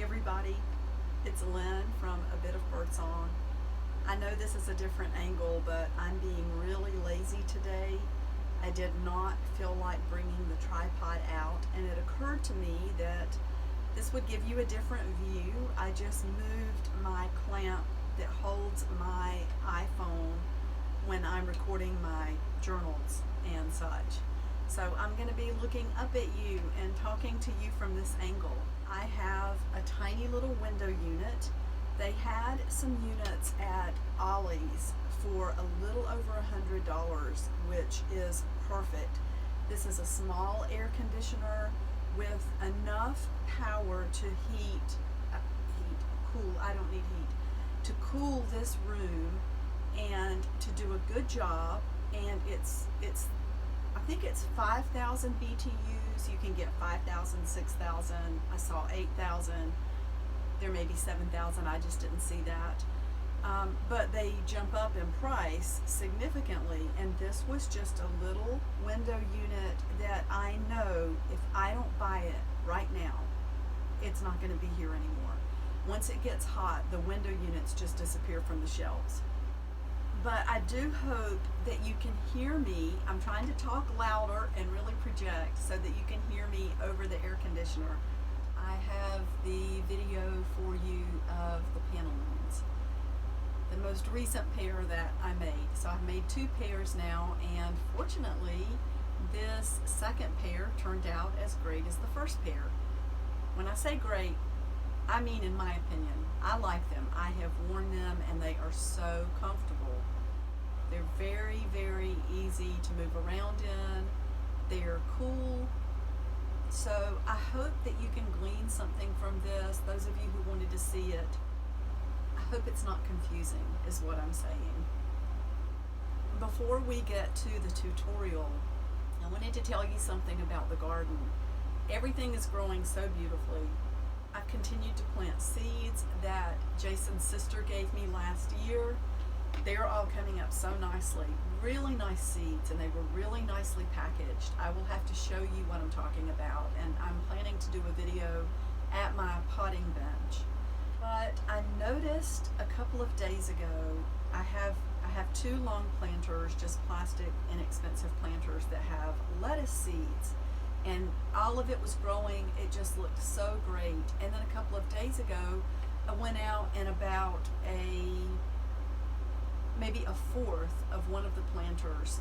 everybody, it's Lynn from A Bit of Birdsong. I know this is a different angle, but I'm being really lazy today. I did not feel like bringing the tripod out, and it occurred to me that this would give you a different view. I just moved my clamp that holds my iPhone when I'm recording my journals and such. So I'm going to be looking up at you and talking to you from this angle. I have a tiny little window unit. They had some units at Ollie's for a little over $100, which is perfect. This is a small air conditioner with enough power to cool this room and to do a good job. And I think it's 5,000 BTUs. You can get 5,000, 6,000. I saw 8,000. There may be 7,000. I just didn't see that. But they jump up in price significantly. And this was just a little window unit that I know if I don't buy it right now, it's not going to be here anymore. Once it gets hot, the window units just disappear from the shelves. But I do hope that you can hear me. I'm trying to talk louder and really project so that you can hear me over the air conditioner. I have the video for you of the Pantaloons, the most recent pair that I made. So I've made 2 pairs now, and fortunately this second pair turned out as great as the first pair. When I say great, I mean in my opinion. I like them. I have worn them and they are so comfortable. They're very, very easy to move around in. They're cool. So I hope that you can glean something from this. Those of you who wanted to see it, I hope it's not confusing is what I'm saying. Before we get to the tutorial, I wanted to tell you something about the garden. Everything is growing so beautifully. I've continued to plant seeds that Jason's sister gave me last year. They're all coming up so nicely. Really nice seeds, and they were really nicely packaged. I will have to show you what I'm talking about, and I'm planning to do a video at my potting bench. But I noticed a couple of days ago, I have 2 long planters, just plastic, inexpensive planters that have lettuce seeds. And all of it was growing. It just looked so great. And then a couple of days ago, I went out and about maybe a fourth of one of the planters,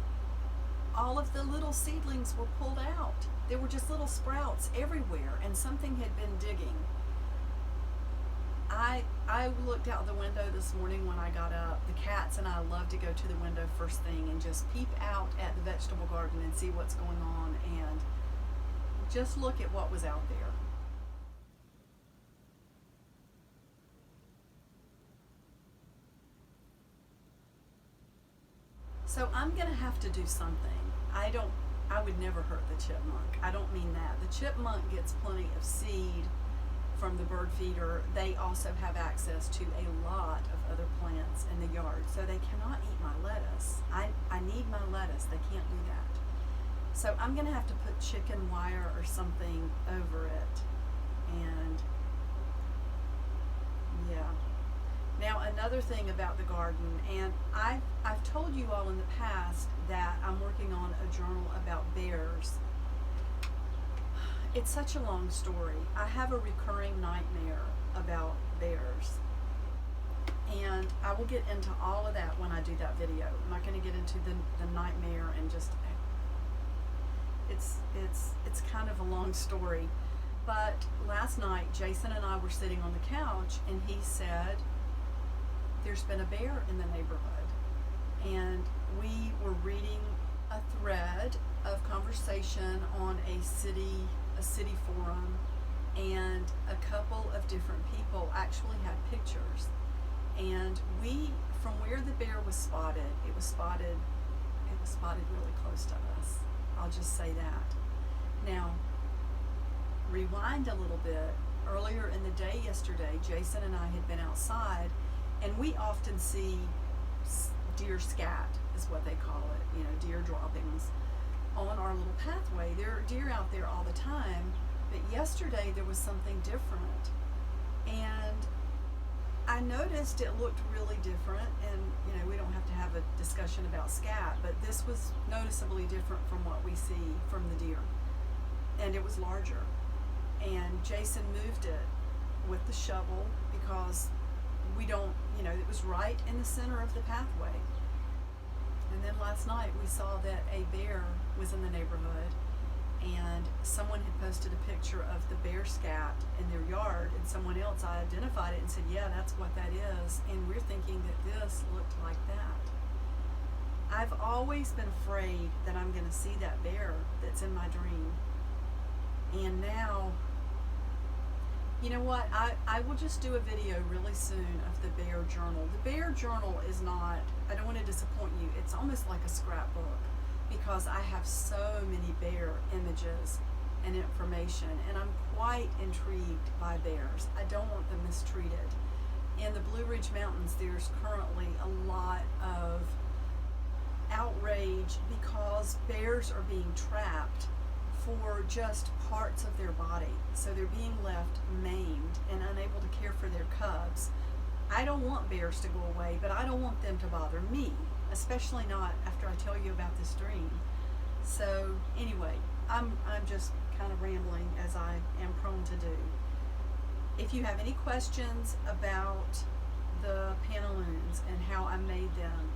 all of the little seedlings were pulled out. There were just little sprouts everywhere, and something had been digging. I looked out the window this morning when I got up. The cats and I love to go to the window first thing and just peep out at the vegetable garden and see what's going on, and just look at what was out there. So I'm gonna have to do something. I would never hurt the chipmunk. I don't mean that. The chipmunk gets plenty of seed from the bird feeder. They also have access to a lot of other plants in the yard, so they cannot eat my lettuce. I need my lettuce. They can't do that. So I'm going to have to put chicken wire or something over it. And yeah. Now another thing about the garden, and I've told you all in the past that I'm working on a journal about bears. It's such a long story. I have a recurring nightmare about bears. And I will get into all of that when I do that video. I'm not going to get into the nightmare and just... It's kind of a long story, but last night Jason and I were sitting on the couch and he said there's been a bear in the neighborhood, and we were reading a thread of conversation on a city forum, and a couple of different people actually had pictures, and from where the bear was spotted, it was spotted really close to us. I'll just say that. Now, rewind a little bit. Earlier in the day yesterday, Jason and I had been outside, and we often see deer scat, is what they call it, deer droppings, on our little pathway. There are deer out there all the time, but yesterday there was something different. And I noticed it looked really different, and you know, we don't have to have a discussion about scat, but this was noticeably different from what we see from the deer. And it was larger. And Jason moved it with the shovel because we don't, you know, it was right in the center of the pathway. And then last night we saw that a bear was in the neighborhood, and someone had posted a picture of the bear scat in their yard, and someone else identified it and said, yeah, that's what that is. And we're thinking that this looked like that. I've always been afraid that I'm going to see that bear that's in my dream. And now, you know what, I will just do a video really soon of the bear journal. The bear journal is not, I don't want to disappoint you, it's almost like a scrapbook, because I have so many bear images and information, and I'm quite intrigued by bears. I don't want them mistreated. In the Blue Ridge Mountains, there's currently a lot of outrage because bears are being trapped for just parts of their body. So they're being left maimed and unable to care for their cubs. I don't want bears to go away, but I don't want them to bother me, especially not after I tell you about this dream. So anyway, I'm just kind of rambling, as I am prone to do. If you have any questions about the Pantaloons and how I made them,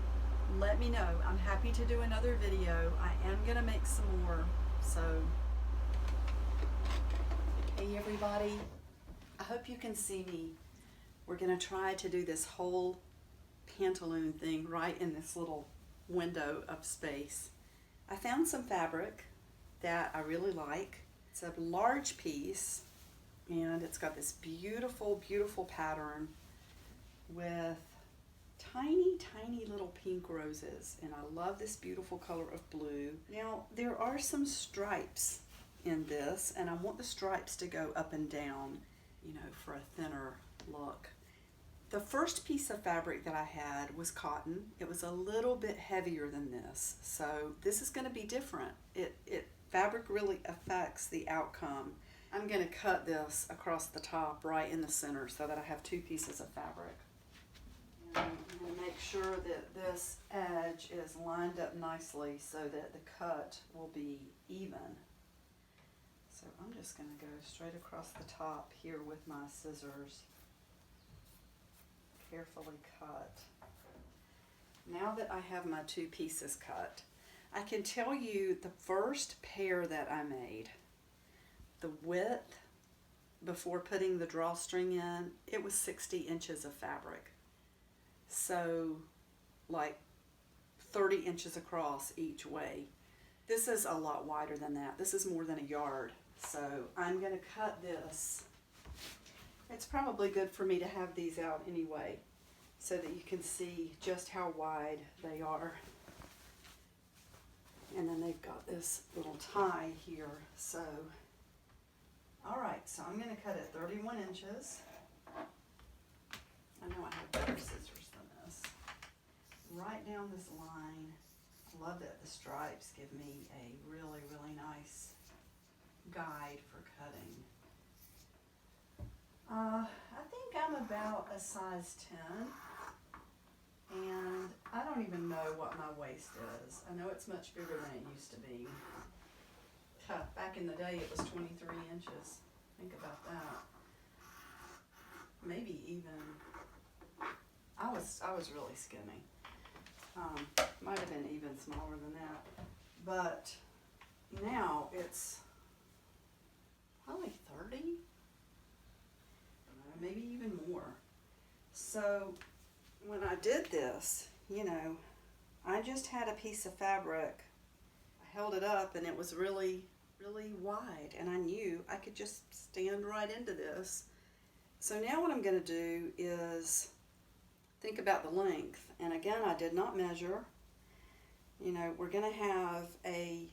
let me know. I'm happy to do another video. I am going to make some more. So, hey everybody, I hope you can see me. We're going to try to do this whole pantaloon thing right in this little window of space. I found some fabric that I really like. It's a large piece, and it's got this beautiful, beautiful pattern with tiny, tiny little pink roses, and I love this beautiful color of blue. Now, there are some stripes in this, and I want the stripes to go up and down, you know, for a thinner look. The first piece of fabric that I had was cotton. It was a little bit heavier than this, so this is going to be different. Fabric really affects the outcome. I'm going to cut this across the top right in the center so that I have two pieces of fabric. And I'm going to make sure that this edge is lined up nicely so that the cut will be even. So I'm just going to go straight across the top here with my scissors. Carefully cut. Now that I have my two pieces cut, I can tell you the first pair that I made, the width before putting the drawstring in, it was 60 inches of fabric. So like 30 inches across each way. This is a lot wider than that. This is more than a yard. So I'm going to cut this. It's probably good for me to have these out anyway, so that you can see just how wide they are. And then they've got this little tie here. So, all right, so I'm going to cut it 31 inches. I know I have better scissors than this. Right down this line. I love that the stripes give me a really, really nice guide for cutting. I think I'm about a size 10, and I don't even know what my waist is. I know it's much bigger than it used to be. Back in the day it was 23 inches. Think about that. Maybe even, I was really skinny. Might have been even smaller than that. But now it's probably 30. Maybe even more. So when I did this, you know, I just had a piece of fabric. I held it up and it was really, really wide, and I knew I could just stand right into this. So now what I'm going to do is think about the length. And again, I did not measure. You know, we're going to have a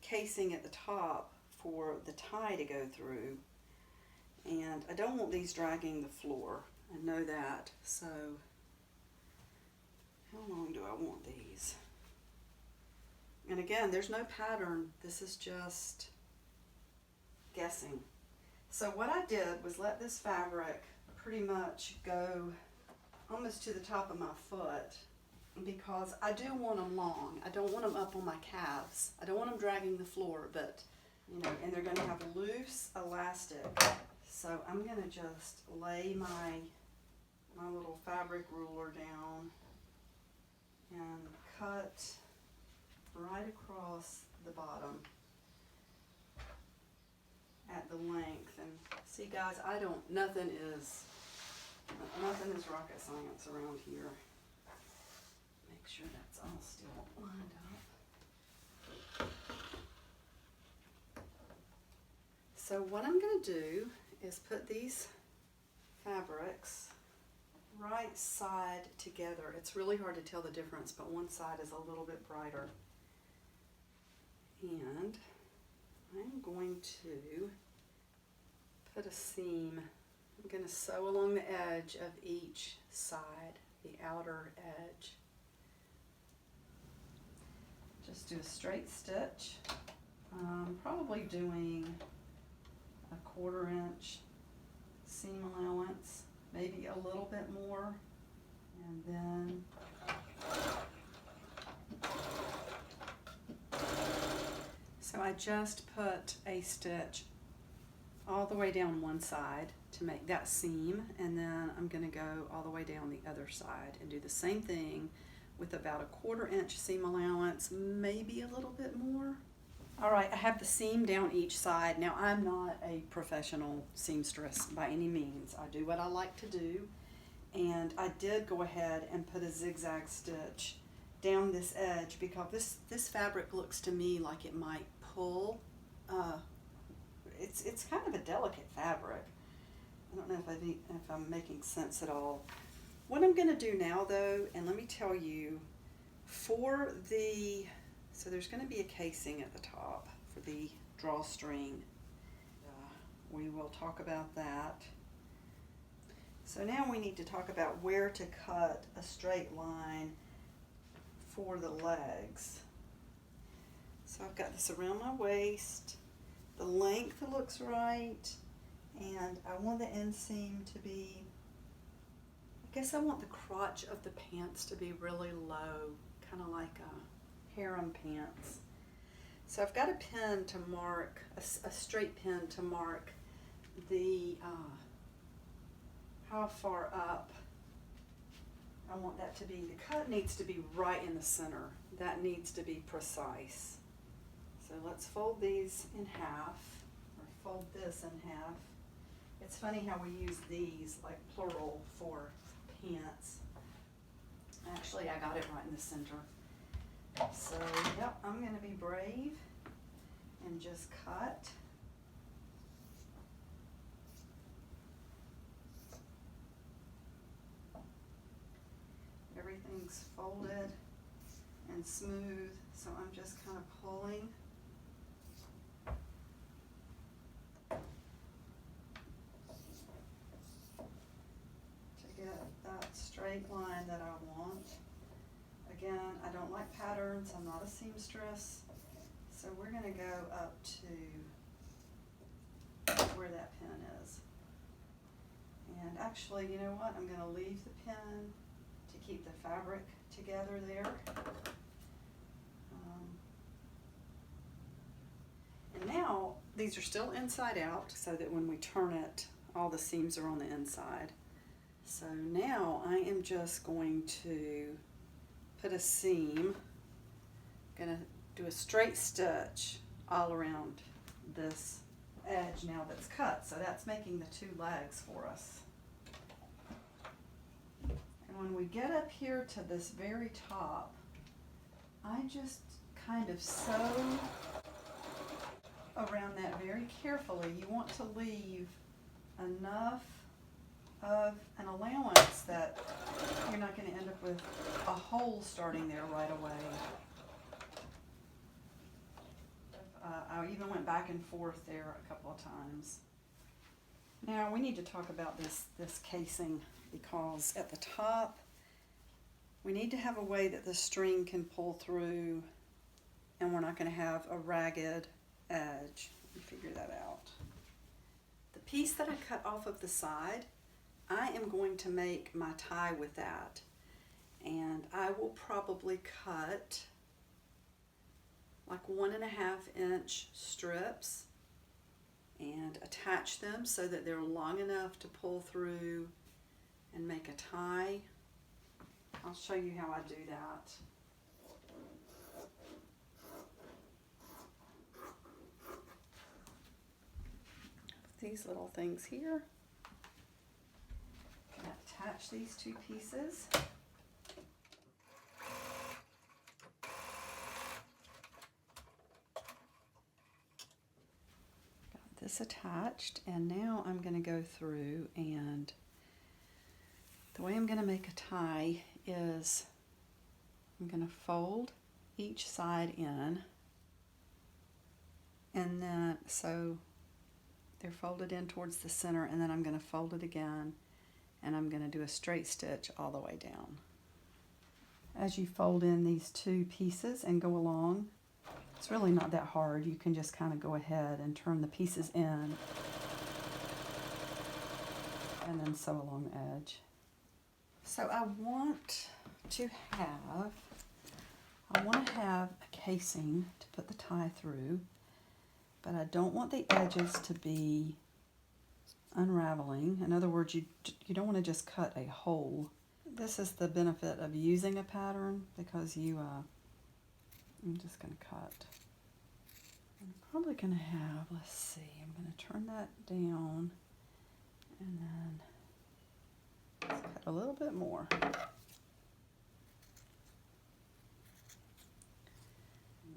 casing at the top for the tie to go through. And I don't want these dragging the floor. I know that. So how long do I want these? And again, there's no pattern. This is just guessing. So what I did was let this fabric pretty much go almost to the top of my foot because I do want them long. I don't want them up on my calves. I don't want them dragging the floor, but you know, and they're going to have loose elastic. So I'm going to just lay my little fabric ruler down and cut right across the bottom at the length. And see guys, nothing is rocket science around here. Make sure that's all still lined up. So what I'm going to do is put these fabrics right side together. It's really hard to tell the difference, but one side is a little bit brighter. And I'm going to put a seam. I'm going to sew along the edge of each side, the outer edge. Just do a straight stitch. Probably doing a 1/4 inch seam allowance, maybe a little bit more, and then so I just put a stitch all the way down one side to make that seam, and then I'm going to go all the way down the other side and do the same thing with about a 1/4 inch seam allowance, maybe a little bit more. All right, I have the seam down each side. Now, I'm not a professional seamstress by any means. I do what I like to do, and I did go ahead and put a zigzag stitch down this edge because this fabric looks to me like it might pull. It's kind of a delicate fabric. I don't know if I'm making sense at all. What I'm going to do now, though, and let me tell you, so there's going to be a casing at the top for the drawstring. We will talk about that. So now we need to talk about where to cut a straight line for the legs. So I've got this around my waist. The length looks right, and I want the inseam to be, I guess I want the crotch of the pants to be really low, kind of like a harem pants. So I've got a pin to mark, a straight pin to mark the, how far up I want that to be. The cut needs to be right in the center. That needs to be precise. So let's fold these in half, or fold this in half. It's funny how we use these like plural for pants. Actually, I got it right in the center. So, yep, I'm going to be brave and just cut. Everything's folded and smooth, so I'm just kind of pulling. To get that straight line that I want. Again, I don't like patterns. I'm not a seamstress. So we're going to go up to where that pin is. And actually, you know what? I'm going to leave the pin to keep the fabric together there. And now, these are still inside out so that when we turn it, all the seams are on the inside. So now I am just going to put a seam. I'm going to do a straight stitch all around this edge now that's cut. So that's making the two legs for us. And when we get up here to this very top, I just kind of sew around that very carefully. You want to leave enough of an allowance that you're not going to end up with a hole starting there right away. I even went back and forth there a couple of times. Now we need to talk about this casing, because at the top we need to have a way that the string can pull through and we're not going to have a ragged edge. Let me figure that out. The piece that I cut off of the side, I am going to make my tie with that, and I will probably cut like 1.5-inch strips and attach them so that they're long enough to pull through and make a tie. I'll show you how I do that. These little things here. Attach these two pieces. Got this attached, and now I'm going to go through, and the way I'm going to make a tie is I'm going to fold each side in, and then so they're folded in towards the center, and then I'm going to fold it again, and I'm going to do a straight stitch all the way down. As you fold in these two pieces and go along, it's really not that hard. You can just kind of go ahead and turn the pieces in and then sew along the edge. So I want to have a casing to put the tie through, but I don't want the edges to be unraveling. In other words, you don't want to just cut a hole. This is the benefit of using a pattern, because I'm just going to cut. I'm probably going to have, let's see, I'm going to turn that down and then let's cut a little bit more.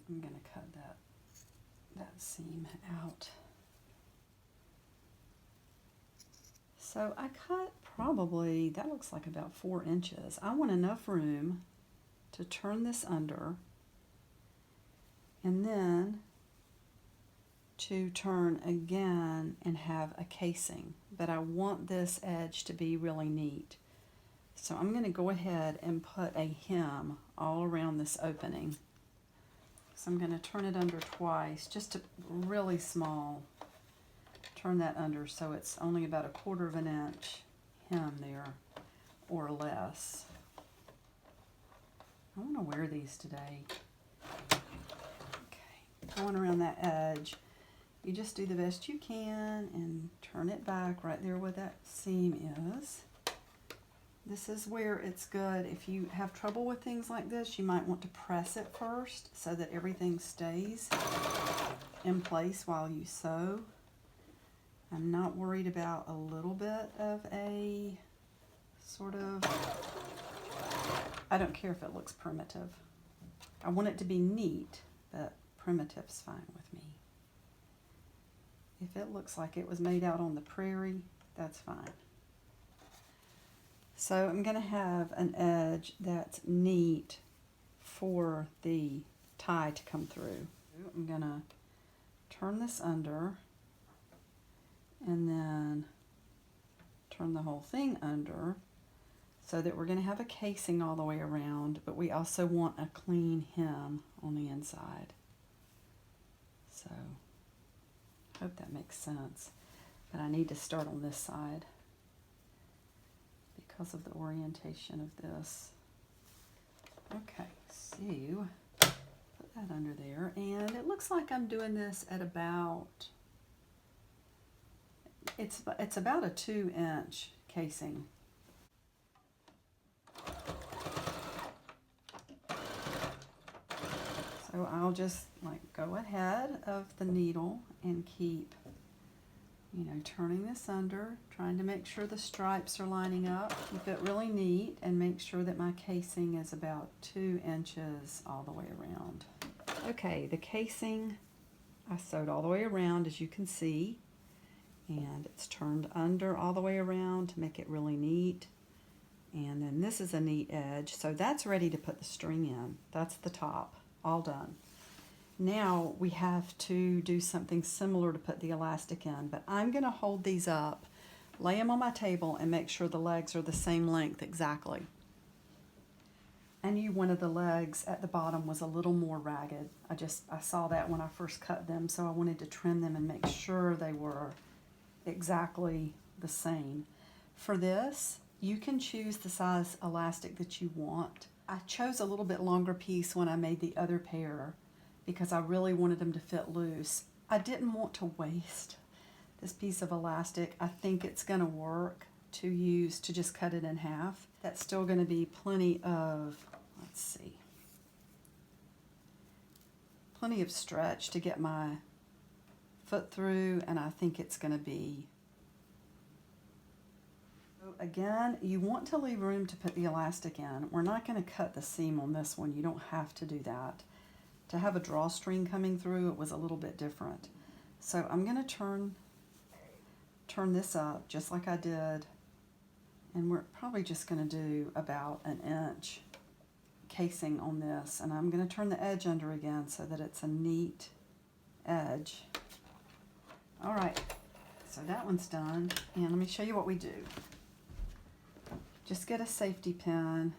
I'm going to cut that seam out. So I cut probably, that looks like about 4 inches. I want enough room to turn this under and then to turn again and have a casing. But I want this edge to be really neat. So I'm going to go ahead and put a hem all around this opening. So I'm going to turn it under twice, just a really small. Turn that under so it's only about 1/4 inch hem there or less. I want to wear these today. Okay, going around that edge, you just do the best you can and turn it back right there where that seam is. This is where it's good. If you have trouble with things like this, you might want to press it first so that everything stays in place while you sew. I'm not worried about a little bit of a sort of, I don't care if it looks primitive. I want it to be neat, but primitive's fine with me. If it looks like it was made out on the prairie, that's fine. So I'm going to have an edge that's neat for the tie to come through. I'm going to turn this under and then turn the whole thing under so that we're going to have a casing all the way around, but we also want a clean hem on the inside. So I hope that makes sense. But I need to start on this side because of the orientation of this. Okay, so put that under there, and it looks like I'm doing this at about, it's about a 2-inch casing. So I'll just like go ahead of the needle and keep, turning this under, trying to make sure the stripes are lining up. Keep it really neat and make sure that my casing is about 2 inches all the way around. Okay, the casing I sewed all the way around, as you can see, and it's turned under all the way around to make it really neat. And then this is a neat edge, so that's ready to put the string in. That's the top, all done. Now we have to do something similar to put the elastic in, but I'm going to hold these up, lay them on my table, and make sure the legs are the same length exactly. I knew one of the legs at the bottom was a little more ragged. I saw that when I first cut them, so I wanted to trim them and make sure they were exactly the same. For this, you can choose the size elastic that you want. I chose a little bit longer piece when I made the other pair because I really wanted them to fit loose. I didn't want to waste this piece of elastic. I think it's going to work to use to just cut it in half. That's still going to be plenty of, let's see, plenty of stretch to get my foot through, and I think it's going to be. So again, you want to leave room to put the elastic in. We're not going to cut the seam on this one. You don't have to do that. To have a drawstring coming through, it was a little bit different. So I'm going to turn this up just like I did, and we're probably just going to do about an inch casing on this, and I'm going to turn the edge under again so that it's a neat edge. All right, so that one's done, and let me show you what we do. Just get a safety pin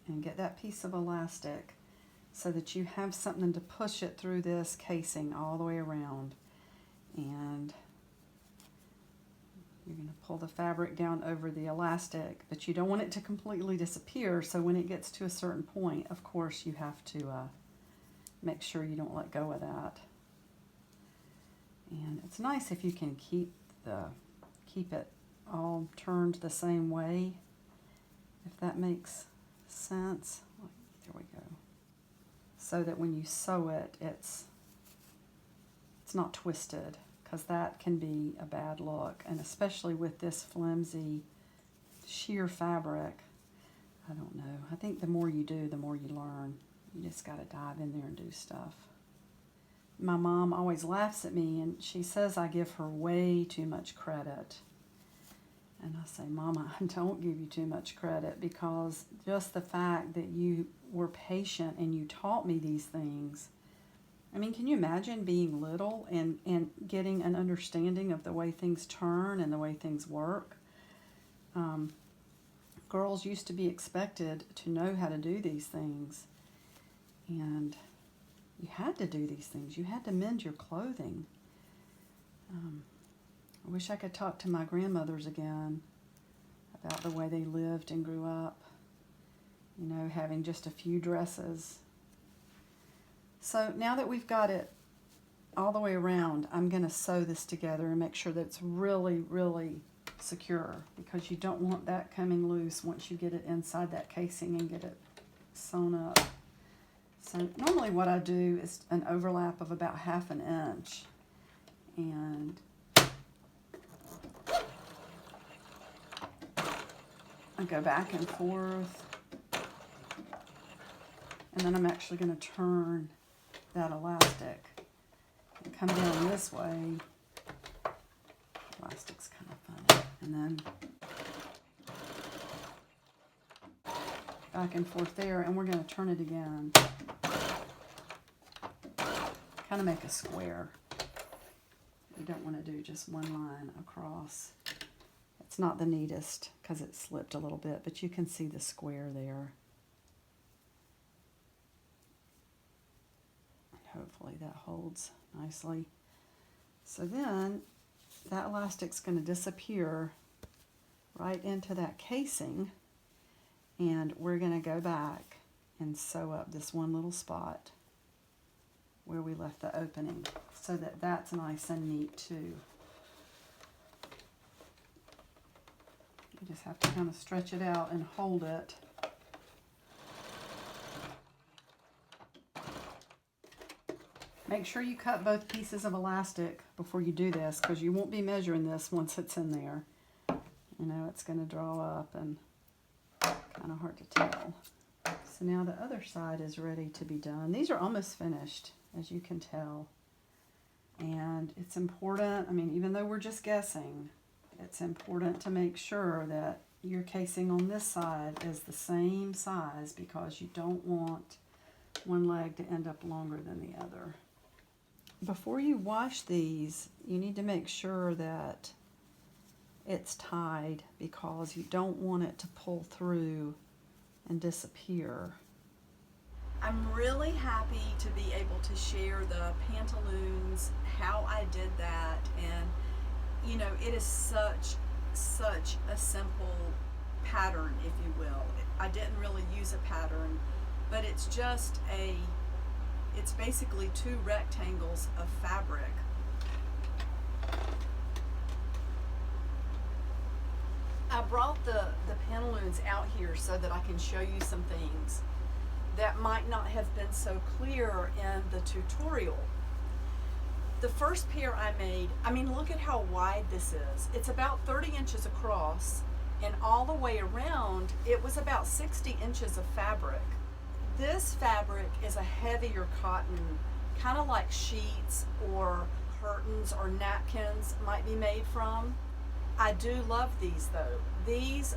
and get that piece of elastic so that you have something to push it through this casing all the way around. And you're going to pull the fabric down over the elastic, but you don't want it to completely disappear, so when it gets to a certain point, of course, you have to make sure you don't let go of that. And it's nice if you can keep it all turned the same way, if that makes sense. There we go. So that when you sew it, it's not twisted, because that can be a bad look, and especially with this flimsy sheer fabric. I don't know. I think the more you do, the more you learn. You just got to dive in there and do stuff. My mom always laughs at me, and she says I give her way too much credit. And I say, Mama, I don't give you too much credit, because just the fact that you were patient and you taught me these things. I mean, can you imagine being little and getting an understanding of the way things turn and the way things work? Girls used to be expected to know how to do these things. And you had to do these things. You had to mend your clothing. I wish I could talk to my grandmothers again about the way they lived and grew up. You know, having just a few dresses. So now that we've got it all the way around, I'm going to sew this together and make sure that it's really, really secure, because you don't want that coming loose once you get it inside that casing and get it sewn up. So normally what I do is an overlap of about 1/2 inch, and I go back and forth, and then I'm actually going to turn that elastic and come down this way. Elastic's kind of funny. And then back and forth there, and we're going to turn it again. Kind of make a square. You don't want to do just one line across. It's not the neatest because it slipped a little bit, but you can see the square there. And hopefully that holds nicely. So then that elastic's going to disappear right into that casing, and we're going to go back and sew up this one little spot where we left the opening, so that that's nice and neat too. You just have to kind of stretch it out and hold it. Make sure you cut both pieces of elastic before you do this, because you won't be measuring this once it's in there. You know, it's going to draw up and kind of hard to tell. So now the other side is ready to be done. These are almost finished, as you can tell. And it's important, I mean, even though we're just guessing, it's important to make sure that your casing on this side is the same size, because you don't want one leg to end up longer than the other. Before you wash these, you need to make sure that it's tied, because you don't want it to pull through and disappear. I'm really happy to be able to share the Pantaloons, how I did that, and you know, it is such such a simple pattern, if you will. I didn't really use a pattern, but it's basically two rectangles of fabric. I brought the Pantaloons out here so that I can show you some things that might not have been so clear in the tutorial. The first pair I made, I mean, look at how wide this is. It's about 30 inches across, and all the way around, it was about 60 inches of fabric. This fabric is a heavier cotton, kind of like sheets or curtains or napkins might be made from. I do love these though. These,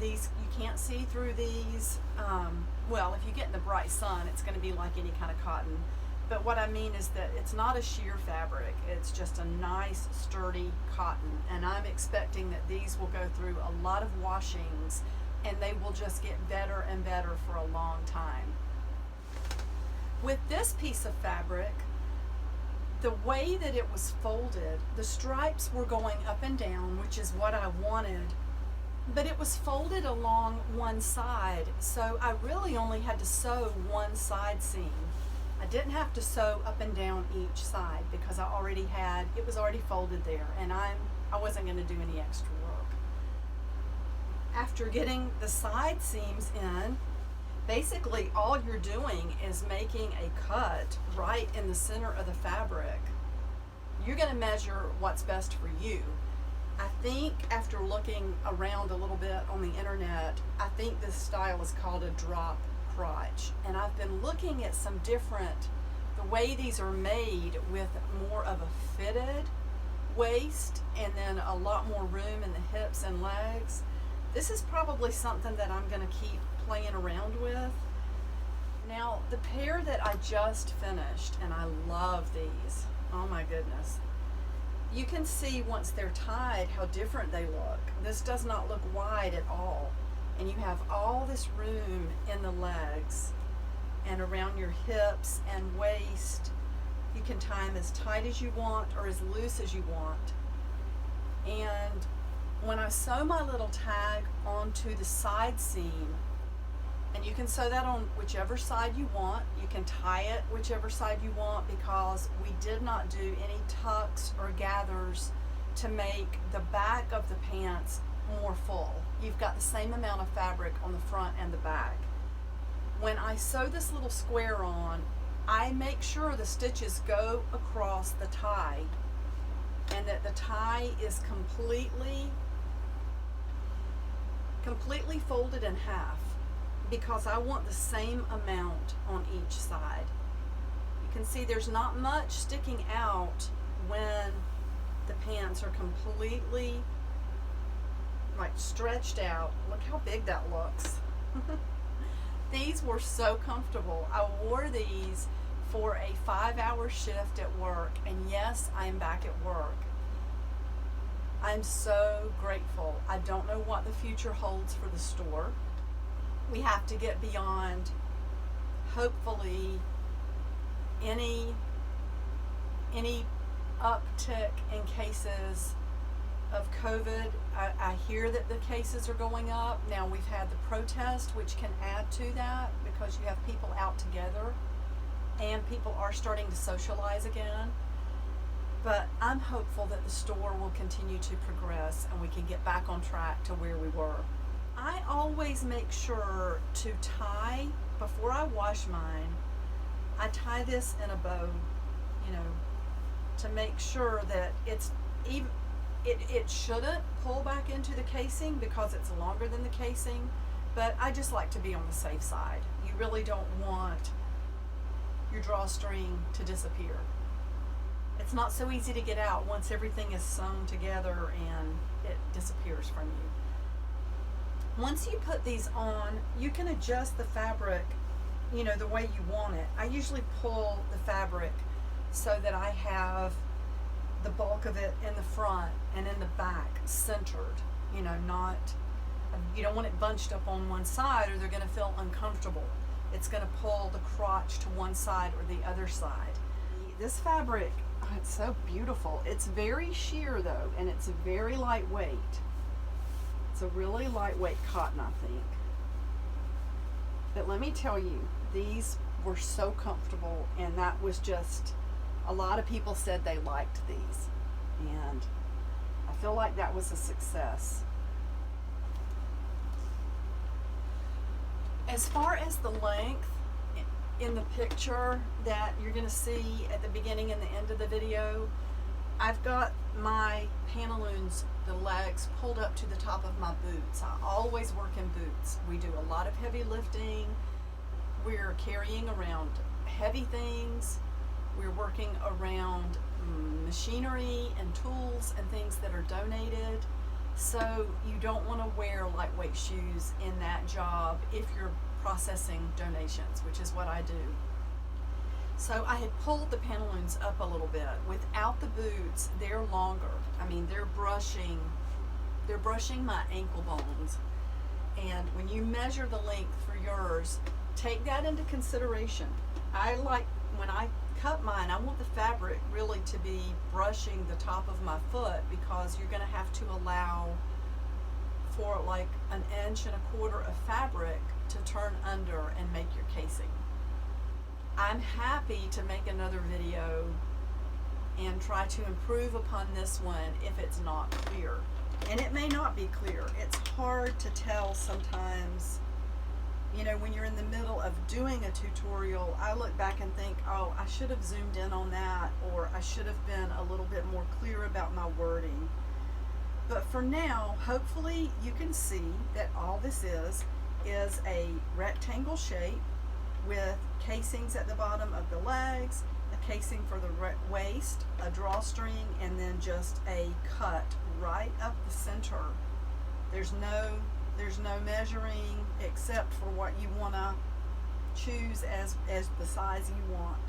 you can't see through these. Well, if you get in the bright sun, it's going to be like any kind of cotton. But what I mean is that it's not a sheer fabric. It's just a nice, sturdy cotton. And I'm expecting that these will go through a lot of washings and they will just get better and better for a long time. With this piece of fabric, the way that it was folded, the stripes were going up and down, which is what I wanted, but it was folded along one side, so I really only had to sew one side seam. I didn't have to sew up and down each side because it was already folded there, and I wasn't going to do any extra work. After getting the side seams in, basically all you're doing is making a cut right in the center of the fabric. You're going to measure what's best for you. I think after looking around a little bit on the internet, I think this style is called a Drop-Crotch. And I've been looking at some different, the way these are made with more of a fitted waist and then a lot more room in the hips and legs. This is probably something that I'm going to keep playing around with. Now, the pair that I just finished, and I love these. Oh my goodness. You can see once they're tied how different they look. This does not look wide at all. And you have all this room in the legs and around your hips and waist. You can tie them as tight as you want or as loose as you want. And when I sew my little tag onto the side seam, and you can sew that on whichever side you want. You can tie it whichever side you want because we did not do any tucks or gathers to make the back of the pants more full. You've got the same amount of fabric on the front and the back. When I sew this little square on, I make sure the stitches go across the tie and that the tie is completely folded in half, because I want the same amount on each side. You can see there's not much sticking out when the pants are completely like stretched out. Look how big that looks. These were so comfortable. I wore these for a 5-hour shift at work, and yes, I am back at work. I'm so grateful. I don't know what the future holds for the store. We have to get beyond, hopefully, any uptick in cases of COVID. I hear that the cases are going up. Now we've had the protest, which can add to that because you have people out together and people are starting to socialize again. But I'm hopeful that the store will continue to progress and we can get back on track to where we were. I always make sure to tie, before I wash mine, I tie this in a bow, to make sure that it's even, it shouldn't pull back into the casing because it's longer than the casing, but I just like to be on the safe side. You really don't want your drawstring to disappear. It's not so easy to get out once everything is sewn together and it disappears from you. Once you put these on, you can adjust the fabric, the way you want it. I usually pull the fabric so that I have the bulk of it in the front and in the back centered, not, you don't want it bunched up on one side or they're going to feel uncomfortable. It's going to pull the crotch to one side or the other side. This fabric, Oh, it's so beautiful. It's very sheer though, and it's very lightweight. It's a really lightweight cotton, I think. But let me tell you, these were so comfortable, and that was just, a lot of people said they liked these, and I feel like that was a success. As far as the length, in the picture that you're going to see at the beginning and the end of the video, I've got my pantaloons, the legs, pulled up to the top of my boots. I always work in boots. We do a lot of heavy lifting. We're carrying around heavy things. We're working around machinery and tools and things that are donated. So you don't want to wear lightweight shoes in that job if you're processing donations, which is what I do. So I had pulled the pantaloons up a little bit. Without the boots, they're longer. I mean, they're brushing my ankle bones. And when you measure the length for yours, take that into consideration. I like, when I cut mine, I want the fabric really to be brushing the top of my foot, because you're gonna have to allow for like 1.25 inches of fabric to turn under and make your casing. I'm happy to make another video and try to improve upon this one if it's not clear. And it may not be clear. It's hard to tell sometimes. You know, when you're in the middle of doing a tutorial, I look back and think, oh, I should have zoomed in on that, or I should have been a little bit more clear about my wording. But for now, hopefully you can see that all this is a rectangle shape with casings at the bottom of the legs, a casing for the waist, a drawstring, and then just a cut right up the center. There's no measuring except for what you want to choose as the size you want.